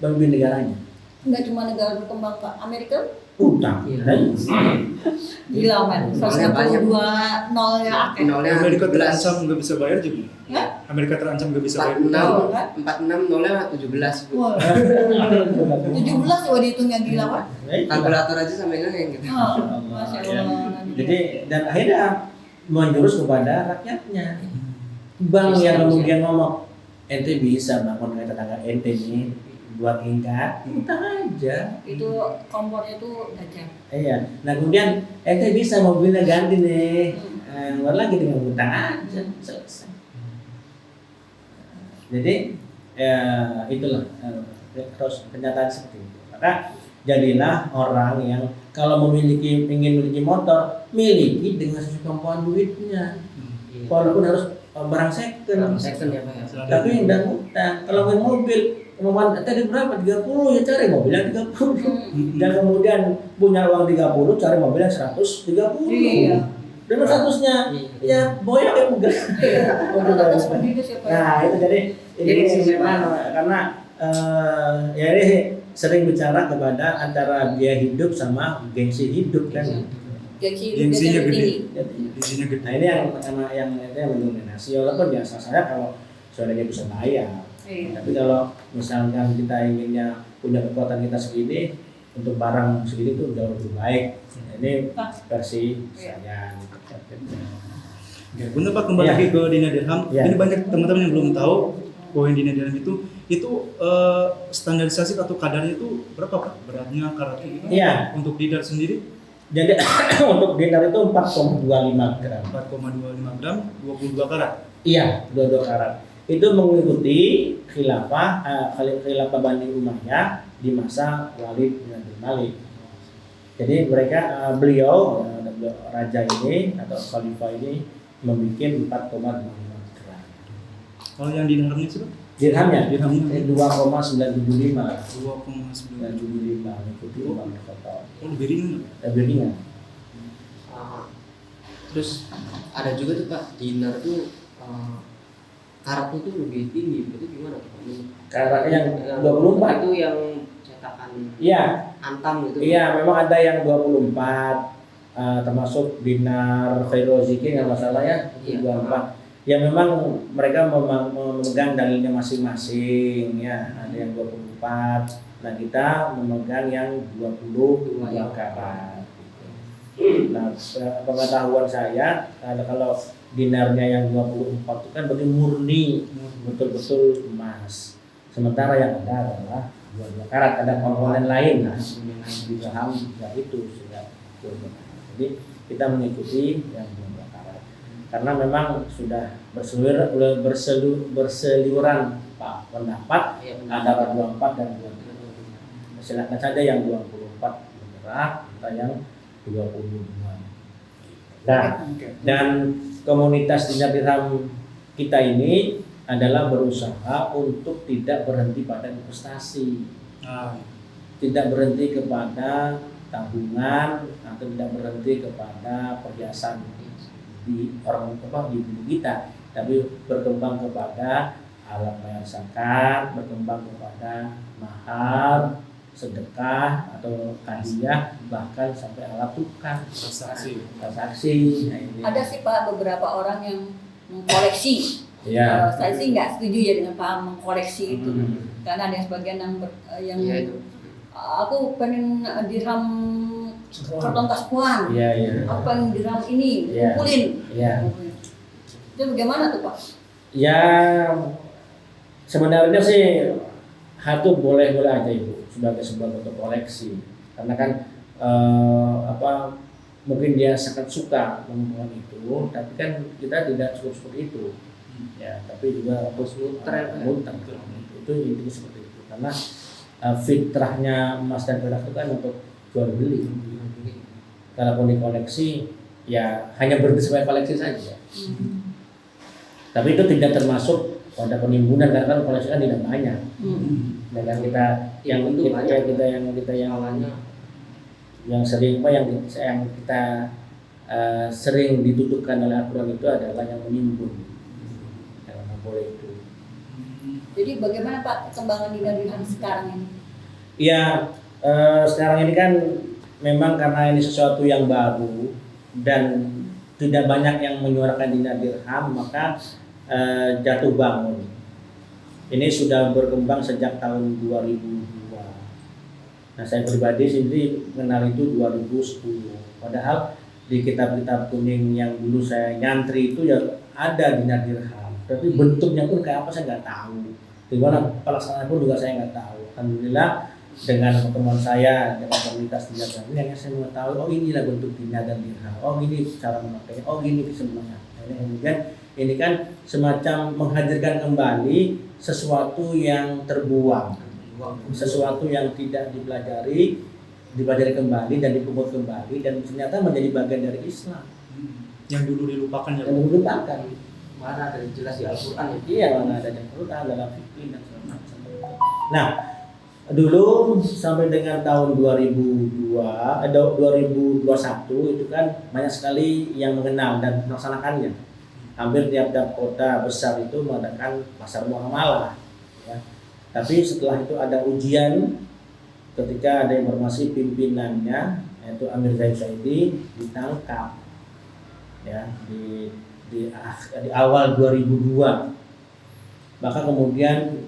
pemimpin negaranya. Enggak cuma negara berkembang Pak, Amerika Utang. Iya. gila men, 162 nolnya akeh. Nolnya Amerika 17. terancam nggak bisa bayar juga. Ya? Amerika terancam nggak bisa bayar. 46 nolnya 17. Wah, 17 loh dihitungnya gila Pak. Kalkulator aja sampai ngeng gitu. Oh, Masya Allah. Jadi dan akhirnya menjurus kepada rakyatnya. Bank yang kemudian ngomong ente bisa bangun kayak tetangga ente nih 2 tingkat, utang aja. Itu kompornya tuh gajah. Iya. Nah kemudian ente bisa mobilnya ganti nih, baru lagi dengan utang aja selesai. Jadi itulah terus kenyataan seperti itu. Maka jadilah orang yang kalau ingin memiliki motor, miliki dengan sesuai kemampuan duitnya. Walaupun harus barang second ya Pak ya. tapi tidak utang. Kalau main mobil kemampuan tadi berapa 30 ya cari mobil yang 30 dan kemudian punya uang 30 cari mobil yang 130 Iya. dengan statusnya ya boyok yang mobil. Atas begitu siapa? Nah itu jadi ini memang karena ya ini sering bicara kepada antara biaya hidup sama gengsi hidup kan. Gengsinya gede. Jadi, Gengsinya gede. nah ini yang mendominasi walaupun biasa saya kalau saudaranya bisa bayar. Iya. Tapi kalau misalkan kita inginnya punya kekuatan kita segini untuk barang segini itu jauh lebih baik. Nah, ini versi saya. Ya, untuk Pak kembali Ya. lagi ke Dina Dirham. Ya. Ini banyak teman-teman yang belum tahu koin Dina Dirham itu standarisasi atau kadarnya itu berapa Pak? Beratnya, karatnya gitu. Iya. Untuk dinar sendiri Jadi untuk dinar itu 4,25 gram. 4,25 gram, 22 karat. Iya, 22 karat. Itu mengikuti khilafah Bani Umayyah di masa Walid bin Abdul Malik. Jadi mereka beliau raja ini atau khalifah ini membuat 4,25 gram. Kalau yang dinarnya sih Pak? Dirhamnya Dirhamnya 2,975. 2,9. Mengikuti uang total. Oh, lebih ringan. Lebih ringan. Terus ada juga tuh Pak dinar tuh karatnya tuh lebih tinggi. Itu gimana Pak? Karatnya yang 24 itu yang cetakan Iya. Antam gitu. Iya, memang ada yang 24 termasuk dinar Fairozikin yang masalah ya, Iya. 24. Ya memang mereka memegang dalilnya masing-masing ya, ada yang 24. Nah, kita memegang yang 22 karat. Nah, pengetahuan saya kalau dinarnya yang 24 itu kan berarti murni betul-betul emas. Sementara yang ada adalah 22 karat, ada komponen lain di saham ya itu sudah 22 karat. Jadi kita mengikuti yang 22 karat karena memang sudah berseliweran Pak pendapat antara 24 dan 22. Silakan saja yang 24 bergerak atau yang 22. Nah, dan komunitas dinar dirham kita ini adalah berusaha untuk tidak berhenti pada investasi, tidak berhenti kepada tabungan atau tidak berhenti kepada perhiasan. di orang apa di tubuh kita, tapi berkembang kepada alat bayar zakat, berkembang kepada mahar, sedekah atau hadiah, bahkan sampai alat tukar transaksi. Nah, ini. Ada sih Pak beberapa orang yang mengkoleksi. Ya. Saya sih nggak setuju ya dengan paham mengkoleksi itu, Hmm. karena ada yang sebagian yang Iya itu. aku pengen dirham karton kaspuan, Iya, iya. aku pengen dirham ini, Iya. kumpulin. Iya. Itu bagaimana tuh Pak? Ya sebenarnya sih itu boleh-boleh aja itu sebagai sebuah bentuk koleksi, karena kan apa mungkin dia sangat suka mengumpulkan itu, tapi kan kita tidak cukup seperti itu, ya. Tapi juga harus muter, itu intinya seperti itu, karena fitrahnya emas dan perak itu kan untuk jual beli. Kalaupun dikoleksi, ya hanya berhenti sebagai koleksi saja. Tapi itu tidak termasuk pada penimbunan, karena kan koleksi kan tidak banyak. Dan kita yang sering yang kita sering ditutupkan oleh aturan itu adalah yang menimbun. Karena boleh itu. Jadi bagaimana Pak perkembangan dinar dirham sekarang ini? Ya sekarang ini kan memang karena ini sesuatu yang baru dan tidak banyak yang menyuarakan dinar dirham, maka jatuh bangun. Ini sudah berkembang sejak tahun 2002. Nah, saya pribadi sendiri mengenal itu 2010. Padahal di kitab-kitab kuning yang dulu saya nyantri itu ya ada dinar dirham, tapi bentuknya pun kayak apa saya nggak tahu. Gimana pelaksanaan pun juga saya nggak tahu. Alhamdulillah dengan pertemuan saya dengan komunitas dinar dirham ini, saya mengetahui oh inilah bentuk dinar dan dirham. Oh ini cara memakainya. Oh gini sebenarnya. Nah, kemudian ini kan semacam menghadirkan kembali sesuatu yang terbuang, sesuatu yang tidak dipelajari kembali dan dipungut kembali, dan ternyata menjadi bagian dari Islam. Yang dulu dilupakan ya. Yang dilupakan. Mana ada jelas di Al-Quran ya? Iya, mana ada di Al-Quran, dalam fikih dan segala macam. Nah, dulu sampai dengan tahun 2021 itu kan banyak sekali yang mengenal dan melaksanakannya. Hampir tiap-tiap kota besar itu mengadakan pasar muamalah, ya. Tapi setelah itu ada ujian ketika ada informasi pimpinannya yaitu Amir Zaid Saidi ditangkap, ya, di awal 2002. Maka kemudian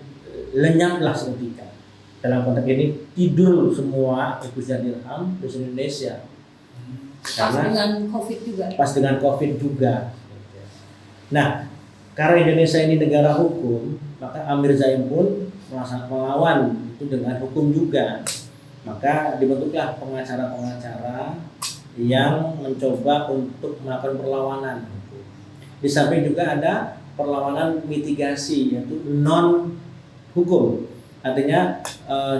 lenyaplah seketika. Dalam konteks ini tidur semua ekuizar dirham di Indonesia. Pas dengan COVID juga. Pas dengan COVID juga. Nah, karena Indonesia ini negara hukum, maka Amir Zain pun melawan itu dengan hukum juga. Maka dibentuklah pengacara-pengacara yang mencoba untuk melakukan perlawanan. Di samping juga ada perlawanan mitigasi, yaitu non hukum. Artinya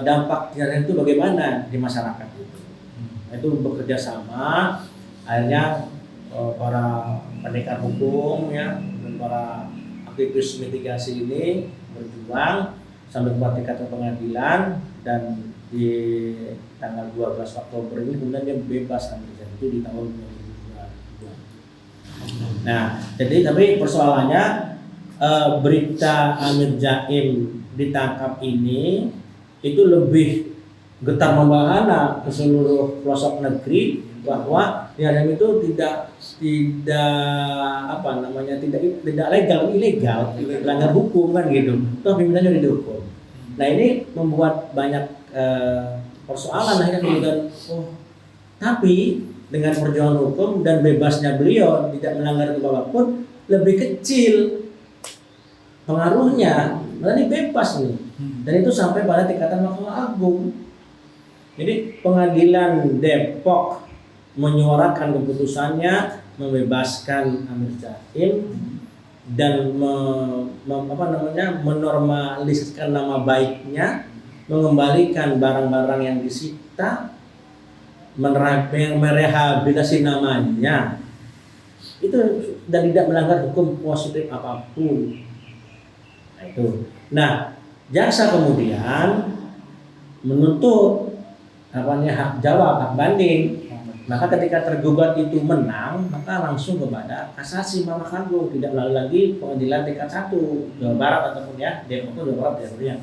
dampak dinar itu bagaimana di masyarakat itu. Itu bekerja sama, akhirnya para pendekar hukum ya dan para aktivis mitigasi ini berjuang sampai ke tingkat pengadilan, dan di tanggal 12 Oktober ini kemudian dia bebas itu di tahun 2022. Nah, jadi tapi persoalannya berita Amir Jaim ditangkap ini itu lebih getar membahana ke seluruh pelosok negeri bahwa dinar itu tidak legal, ilegal, melanggar hukum kan gitu. Toh pimpinannya dihukum. Nah ini membuat banyak persoalan akhirnya kemudian tapi dengan perjuangan hukum dan bebasnya beliau tidak melanggar hukum apapun lebih kecil pengaruhnya, berarti bebas nih. Dan itu sampai pada tingkatan Mahkamah Agung. Jadi pengadilan Depok menyuarakan keputusannya membebaskan Amir Jaim dan menormalisasikan nama baiknya, mengembalikan barang-barang yang disita, merehabilitasi namanya itu dan tidak melanggar hukum positif apapun. Nah, itu. Nah, jaksa kemudian menuntut hak jawab, hak banding Maka ketika tergugat itu menang, maka langsung kepada kasasi Mahkamah Agung, tidak melalui lagi pengadilan tingkat 1 Jawa Barat ataupun ya Depok atau Jawa Barat ya.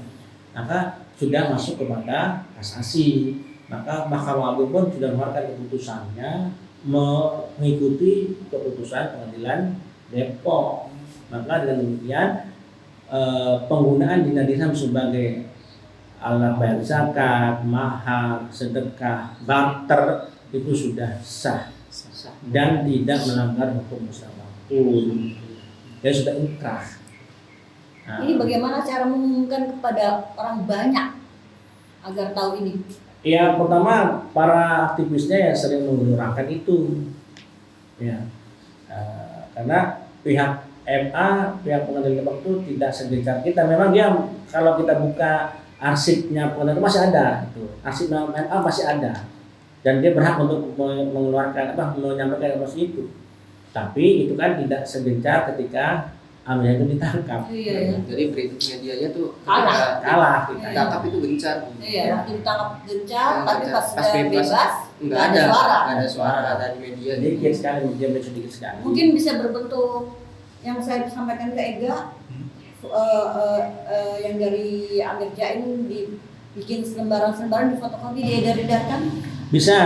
Maka sudah masuk kepada kasasi. Maka Mahkamah Agung pun sudah mengeluarkan keputusannya mengikuti keputusan pengadilan Depok. Maka dengan demikian penggunaan dinar dirham sebagai alat bayar zakat, mahar, sedekah, barter itu sudah sah dan tidak melanggar hukum siapapun. Ya sudah inkrah. Nah, Ini bagaimana cara mengumumkan kepada orang banyak agar tahu ini? ya pertama para aktivisnya yang sering menggunakan itu, ya karena pihak MA, pihak pengadilan Depok itu tidak segencar kita. Memang dia kalau kita buka arsipnya pengadilan itu masih ada, itu arsip MA masih ada. Dan dia berhak untuk mengeluarkan menyampaikan informasi itu. Tapi itu kan tidak segencar ketika Amir itu ditangkap. Iya. Jadi berita medianya tuh Kalah kita. ditangkap itu gencar. Iya, waktu ditangkap gencar, tapi pas Pas sudah bebas, bebas nggak nggak ada suara. nggak ada suara dari media. Sedikit sekali, dia sedikit sekali. Mungkin bisa berbentuk yang saya sampaikan ke Ega, yang dari Amir Jain dibikin selembaran-selembaran di fotokopi diedarkan. Bisa.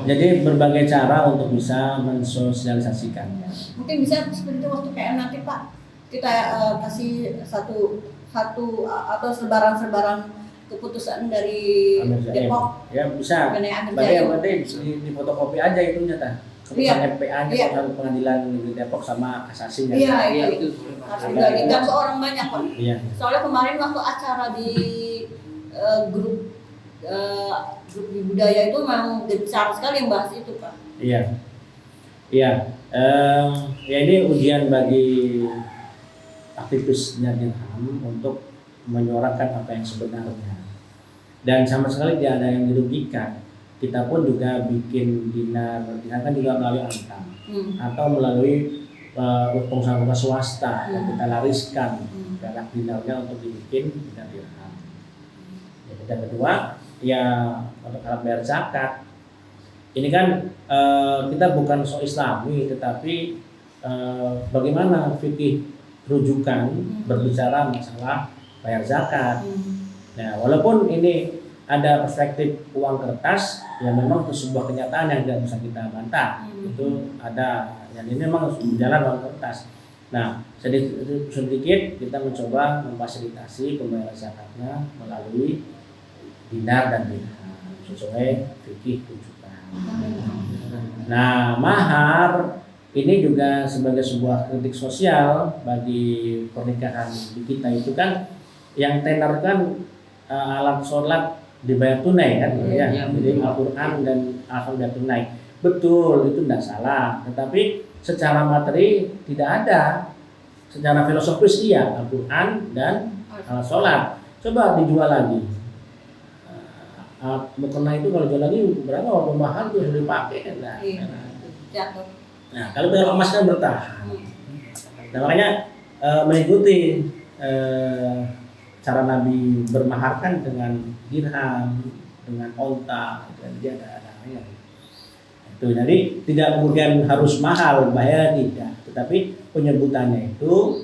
Jadi berbagai cara untuk bisa mensosialisasikannya. Mungkin bisa seperti waktu PM nanti Pak, kita kasih satu atau sebaran-sebaran keputusan dari Amir Jain. Depok Ya bisa. mengenai Amir Berarti Jain. yang penting di fotokopi aja itunya tah. Iya. Keputusan FPA-nya Iya. keputusan pengadilan negeri Depok sama kasasinya. Iya, Iya itu itu boleh Pak. harus dibagikan ke orang banyak Pak. Iya. Soalnya kemarin waktu acara di grup di budaya itu memang gencar sekali yang bahas itu Pak. Iya. Iya. Ya ini ujian bagi aktivis Dirham untuk menyuarakan apa yang sebenarnya. Dan sama sekali tidak ada yang dirugikan. Kita pun juga bikin dinar kan juga melalui Antam atau melalui pengusaha swasta yang kita lariskan darah dinarnya untuk dibikin dinar dirham. Dan kedua, ya untuk alat bayar zakat. Ini kan kita bukan so Islami, tetapi bagaimana fikih rujukan berbicara masalah bayar zakat. Nah, walaupun ini ada perspektif uang kertas, ya memang itu sebuah kenyataan yang tidak bisa kita bantah. Itu ada, dan ini memang berjalan uang kertas. Nah, sedikit kita mencoba memfasilitasi pembayaran zakatnya melalui dinar dan dirham sesuai fikih rujukan. Nah, mahar ini juga sebagai sebuah kritik sosial bagi pernikahan di kita itu kan yang tenar kan alat sholat dibayar tunai kan, Iya, ya. Jadi Al-Quran dan Al-Fatihah tunai. Betul, itu tidak salah. Tetapi secara materi tidak ada. Secara filosofis iya, Al-Quran dan alat sholat. Coba dijual lagi. Mukena itu kalau jual lagi berapa? Walaupun mahal itu harus dipakai. Jatuh. Nah, kalau perak emas kan bertahan. Nah, makanya mengikuti cara Nabi bermaharkan dengan dirham, dengan onta, dan dia ada namanya. Itu jadi tidak kemudian harus mahal, bayar tidak, tetapi penyebutannya itu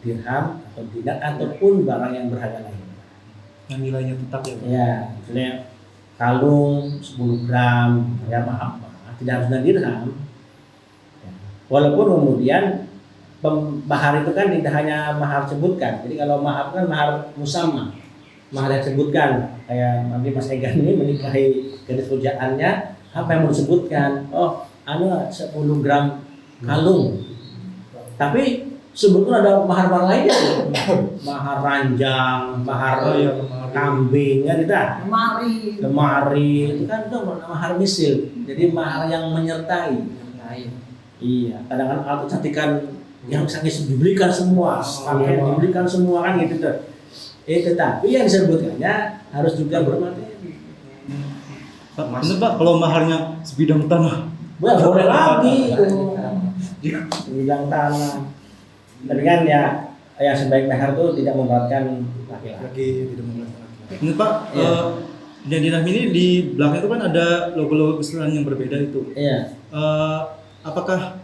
dirham atau dinar ataupun barang yang berharga lain. Yang nilainya tetap ya. Ya, misalnya kalung 10 gram, ya maaf, tidak harus dengan dirham. Walaupun kemudian mahar itu kan tidak hanya mahar sebutkan. Jadi kalau mahar kan mahar musamma, mahar yang sebutkan. Kayak nanti Mas Egan ini menikahi gadis pujaannya, apa yang mau disebutkan? Oh, 10 gram kalung. Tapi sebetulnya ada mahar lainnya, mahar ranjang, mahar kambing, ya tidak? Lemari, itu kan itu mahar misil. Jadi mahar yang menyertai. Iya, kadang-kadang alat kecantikan yang bisa dibelikan semua, pakaian dibelikan semua kan gitu tuh. Tetapi yang disebutkannya harus juga bermateri. Pak, bener Pak, kalau maharnya sebidang tanah. Boleh lagi itu. Sebidang tanah. Tapi kan ya yang sebaik mahar itu tidak memberatkan laki-laki. Lagi tidak memberatkan laki-laki. Ini Pak, Dinar dirham ini di belakang itu kan ada logo-logo kesultanan yang berbeda itu. Iya. Apakah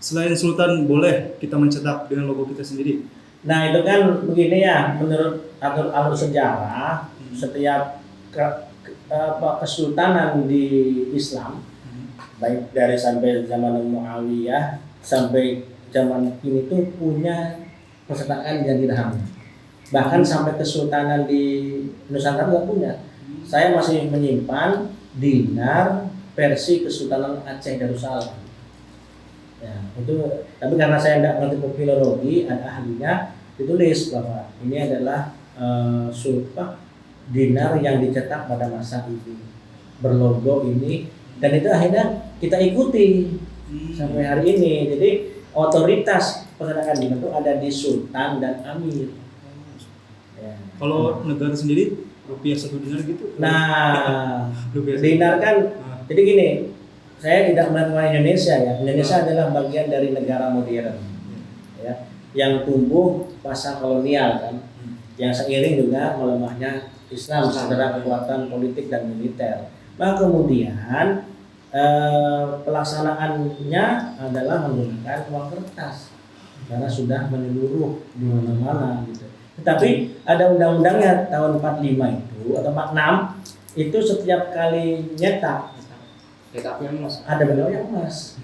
selain sultan boleh kita mencetak dengan logo kita sendiri? Nah itu kan begini ya, menurut alur sejarah setiap kesultanan di Islam, baik dari sampai zaman Muawiyah sampai zaman ini tuh punya percetakan dinar dirham. Bahkan sampai kesultanan di Nusantara juga punya. Saya masih menyimpan dinar versi Kesultanan Aceh Darussalam. Ya, itu tapi karena saya tidak mengerti filologi, ada ahlinya ditulis bahwa ini adalah sulfah dinar yang dicetak pada masa ini, berlogo ini, dan itu akhirnya kita ikuti sampai hari ini. Jadi otoritas percetakan dinar itu ada di sultan dan amir. Ya. Kalau negara sendiri rupiah 1 dinar gitu? Nah, Rupiah dinar kan, jadi gini, saya tidak melihat Indonesia ya. Indonesia adalah bagian dari negara modern, ya, yang tumbuh pasca kolonial kan, yang seiring juga melemahnya Islam secara kekuatan politik dan militer. Nah kemudian pelaksanaannya adalah menggunakan uang kertas karena sudah menyeluruh di mana-mana gitu. Tetapi ada undang-undangnya tahun 45 itu atau 46 itu setiap kali nyetak Backupnya mas. ada bentuknya emas.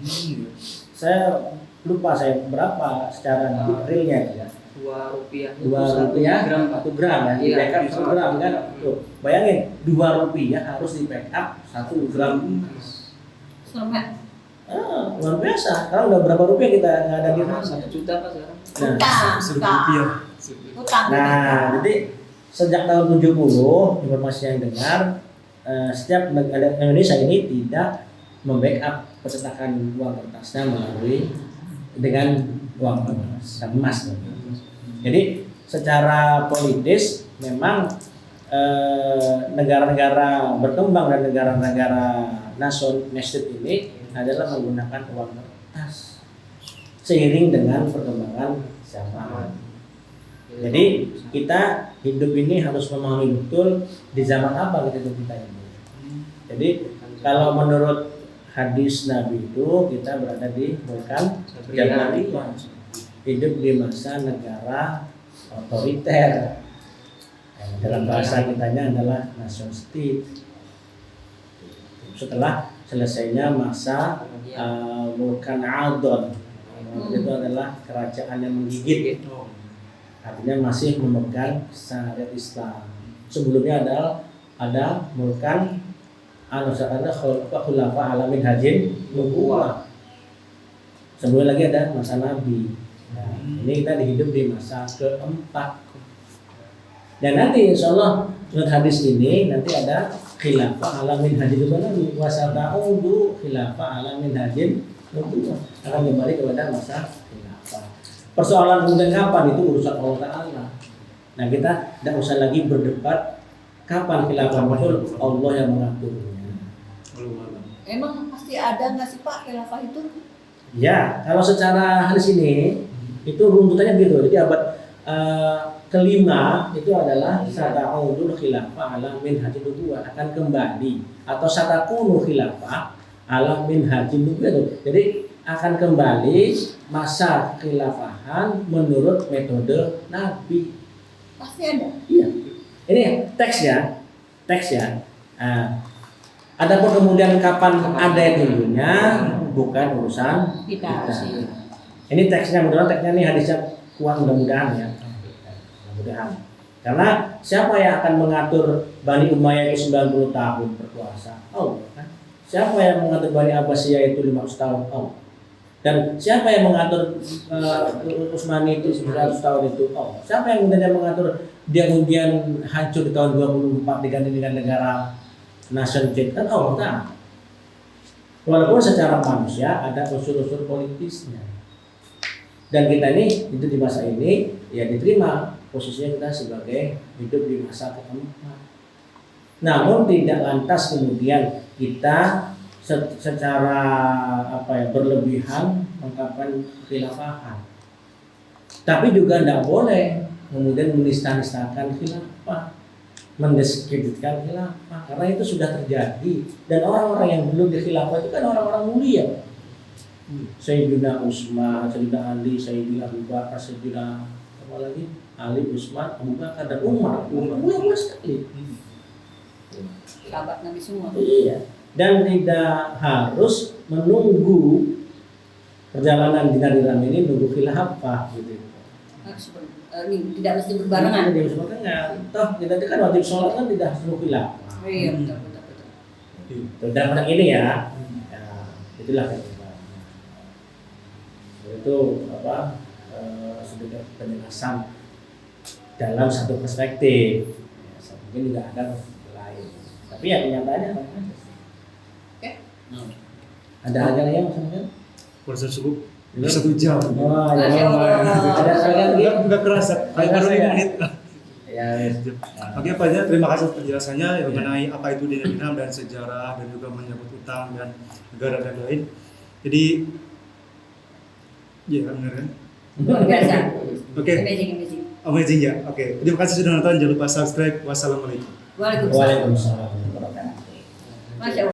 Saya lupa saya berapa secara realnya ya. Rp2 Rp2 gram, Pak. 1 gram ya, di Iya, backup 1 gram kan. iya. Tuh, bayangin Rp2 harus di backup 1 gram. Selamat. Luar biasa. Sekarang udah berapa rupiah kita nggak ada di rumah? 1 juta Pak sekarang. Nah, Seribu rupiah. Utang. Nah, jadi sejak tahun 70 informasi yang dengar setiap negara Indonesia ini tidak membackup percetakan uang kertasnya melalui dengan uang emas. Jadi secara politis memang negara-negara berkembang dan negara-negara nasionalis ini adalah menggunakan uang kertas seiring dengan perkembangan zaman. Jadi kita hidup ini harus memahami betul di zaman apa kita ini. Jadi kalau menurut hadis Nabi itu kita berada di bukan zaman hidup di masa negara otoriter. Dalam bahasa kitanya adalah nation state. Setelah selesainya masa Mulkan Adon, itu adalah kerajaan yang menggigit. Artinya masih memegang syariat Islam. Sebelumnya ada Mulkan ada khulafa alamin hajin nubuwah. Sebelum lagi ada masa Nabi. Nah, ini kita hidup di masa keempat. Dan nanti insya Allah menurut hadis ini nanti ada khilafah alamin hajin nubuwah, wasata'udu khilafah alamin hajin nubuwah, akan kembali kepada masa khilafah. Persoalan kemudian kapan itu urusan Allah Ta'ala. Nah kita tidak usah lagi berdebat kapan khilafah muncul, Allah yang mengaturnya. Emang pasti ada nggak sih Pak khilafah itu? Ya, kalau secara hadis ini itu runtutannya gitu. Jadi abad kelima itu adalah sata'udul khilafah ala min haji nubuwah, akan kembali, atau satakunu khilafah ala min haji nubuwah. Jadi akan kembali masa khilafahan menurut metode Nabi. Pasti ada. Iya. Ini teksnya. Adapun kemudian kapan ada itunya bukan urusan Kita. Ini teksnya, mudah-mudahan teksnya ini hadisnya kuat mudah-mudahan ya. Mudah-mudahan. Karena siapa yang akan mengatur Bani Umayyah itu 90 tahun berkuasa? Allah kan. Siapa yang mengatur Bani Abbasiyah itu 500 tahun? Allah. Dan siapa yang mengatur Utsmani itu 100 tahun itu? Allah. Siapa yang kemudian mengatur dia kemudian hancur di tahun 24 diganti dengan negara nation state? Kan Allah kan. Walaupun secara manusia ada unsur-unsur politisnya. Dan kita ini itu di masa ini ya diterima posisinya kita sebagai hidup di masa keempat. Namun tidak lantas kemudian kita secara berlebihan mengungkapkan khilafahan. Tapi juga tidak boleh kemudian menista-nistakan khilafah. mendiskreditkan khilafah karena itu sudah terjadi dan orang-orang yang belum di khilafah itu kan orang-orang mulia. Sayyidina Utsman, Sayyidina Ali, Sayyidina Abu Bakar, Sayyidina apa lagi? Ali, Utsman, Abu Bakar dan Umar. Mulia sekali. Sahabat Nabi semua. Iya. Dan tidak harus menunggu perjalanan dinar dirham ini nunggu khilafah gitu. Ini tidak mesti berbarengan. Tidak harus berbarengan. Toh kita itu kan wajib sholat kan tidak harus nunggu khilafah. Iya, betul. Dan pada ini ya, itulah kan. Itu apa sedikit penjelasan dalam satu perspektif. Ya, mungkin tidak ada lain. Tapi ya kenyataannya apa aja. Oke. Ada aja yang maksudnya? Puasa subuh 1 jam. Wah, Masya ya. Allah. Ada sekalian lagi? Enggak kerasa. Kayak baru 5 menit. Ya, Oke Pak Jan, terima kasih penjelasannya mengenai apa itu dinar dirham dan sejarah dan juga menyangkut utang dan negara dan lain. Jadi, ya benar kan? Luar biasa. Oke. Amazing. Amazing ya. Oke. Terima kasih sudah nonton. Jangan lupa subscribe. Wassalamualaikum. Waalaikumsalam. Waalaikumsalam warahmatullahi wabarakatuh. Masya Allah.